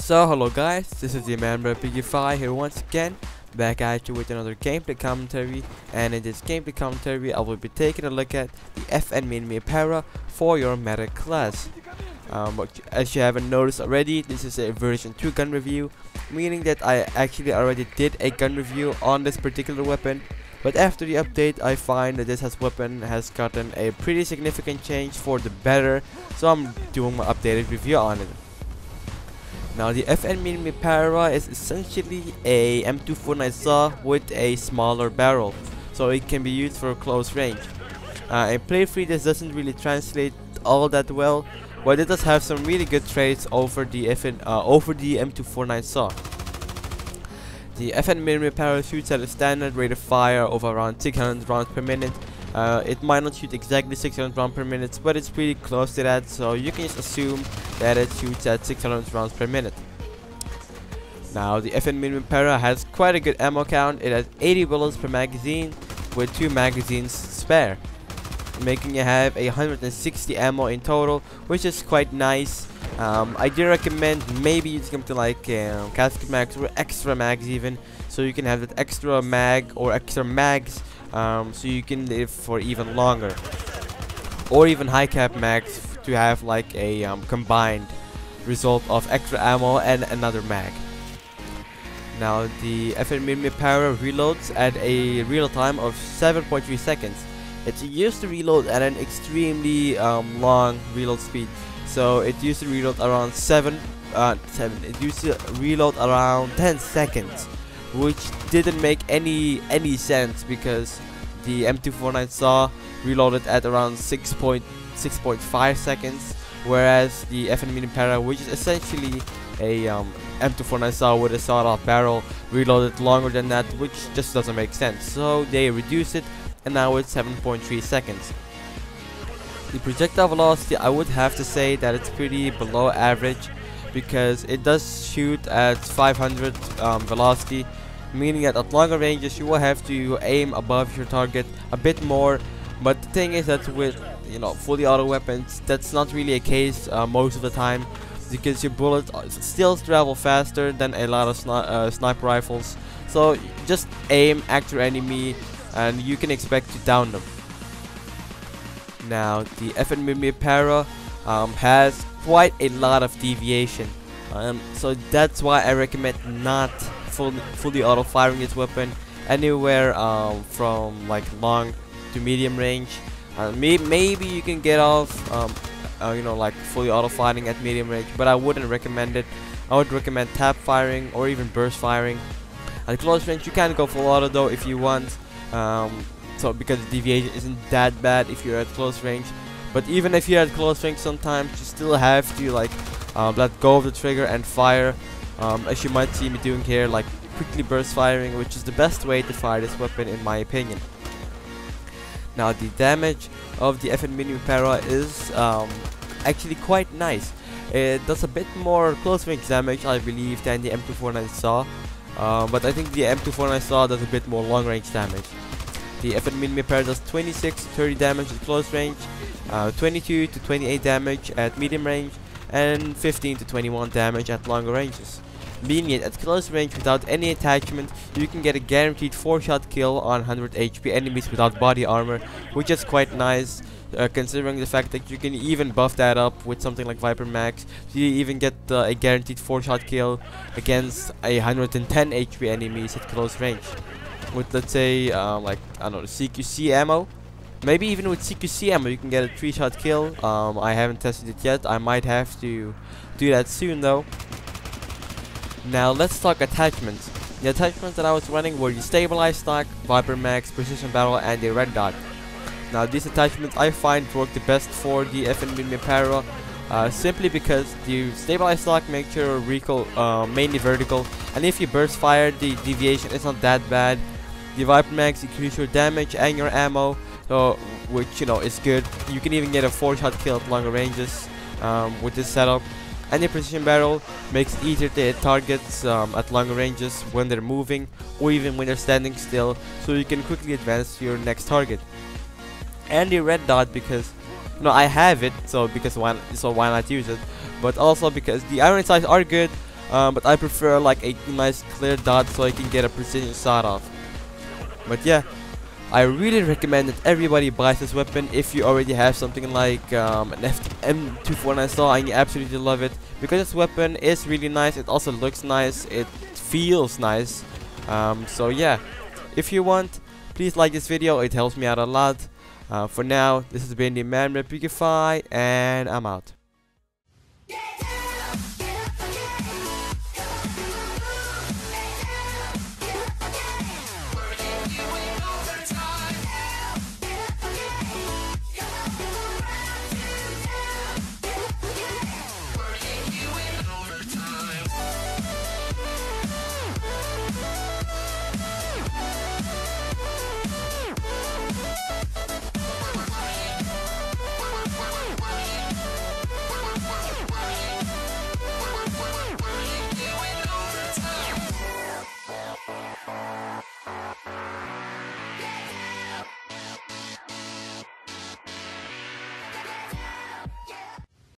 So hello guys, this is the man BFP4F here once again, back at you with another gameplay commentary. And in this gameplay commentary I will be taking a look at the FN Minimi para for your meta class. But as you haven't noticed already, this is a version 2 gun review, meaning that I actually already did a gun review on this particular weapon. But after the update, I find that this weapon has gotten a pretty significant change for the better, so I'm doing my updated review on it. Now the FN Minimi para is essentially a M249 saw with a smaller barrel, so it can be used for close range. In play free, this doesn't really translate all that well, but it does have some really good traits over the M249 saw. The FN Minimi para shoots at a standard rate of fire of around 600 rounds per minute. It might not shoot exactly 600 rounds per minute, but it's pretty close to that, so you can just assume that it shoots at 600 rounds per minute. Now the FN Minimi para has quite a good ammo count. It has 80 bullets per magazine with 2 magazines spare, making it have 160 ammo in total, which is quite nice. I do recommend maybe using something like casket mags or extra mags even, so you can have that extra mag or extra mags, so you can live for even longer, or even high cap mags to have like a combined result of extra ammo and another mag. Now the FN Minimi para reloads at a real time of 7.3 seconds. It's used to reload at an extremely long reload speed. So it used to reload around 10 seconds, which didn't make any sense because the M249 saw reloaded at around 6.5 seconds, whereas the FN Minimi para, which is essentially a M249 saw with a sawed-off barrel, reloaded longer than that, which just doesn't make sense. So they reduced it, and now it's 7.3 seconds. The projectile velocity, I would have to say that it's pretty below average, because it does shoot at 500 velocity, meaning that at longer ranges you will have to aim above your target a bit more. But the thing is that with fully auto weapons, that's not really a case most of the time, because your bullets still travel faster than a lot of sniper rifles. So just aim at your enemy and you can expect to down them. Now the FN Minimi para has quite a lot of deviation, so that's why I recommend not fully auto firing this weapon anywhere from like long to medium range. Maybe you can get off like fully auto firing at medium range, but I wouldn't recommend it. I would recommend tap firing or even burst firing. At close range you can go full auto though if you want, so because the deviation isn't that bad if you're at close range. But even if you're at close range, sometimes you still have to let go of the trigger and fire, as you might see me doing here, like quickly burst firing, which is the best way to fire this weapon in my opinion. Now the damage of the FN Minimi para is actually quite nice. It does a bit more close range damage, I believe, than the M249 saw, but I think the M249 saw does a bit more long range damage. The FN Minimi para does 26 to 30 damage at close range, 22 to 28 damage at medium range, and 15 to 21 damage at longer ranges. Meaning at close range without any attachment, you can get a guaranteed 4-shot kill on 100 HP enemies without body armor, which is quite nice, considering the fact that you can even buff that up with something like Viper Max. So you even get a guaranteed 4-shot kill against 110 HP enemies at close range. With, let's say, like, I don't know, CQC ammo. Maybe even with CQC ammo you can get a 3-shot kill. I haven't tested it yet. I might have to do that soon though. Now let's talk attachments. The attachments that I was running were the stabilized stock, Viper Max, precision barrel, and the red dot. Now these attachments I find work the best for the FN Minimi para, simply because the stabilized stock makes your recoil mainly vertical, and if you burst fire, the deviation is not that bad. The Viper Max increases your damage and your ammo, so which is good. You can even get a 4-shot kill at longer ranges with this setup. And the precision barrel makes it easier to hit targets at longer ranges when they're moving or even when they're standing still, so you can quickly advance to your next target. And the red dot, because I have it, so why not use it? But also because the iron sights are good, but I prefer like a nice clear dot so I can get a precision shot off. But yeah, I really recommend that everybody buys this weapon. If you already have something like an M249 saw and you absolutely love it, because this weapon is really nice. It also looks nice, it feels nice. So yeah, if you want, please like this video, it helps me out a lot. For now, this has been the Man BFP4F, and I'm out.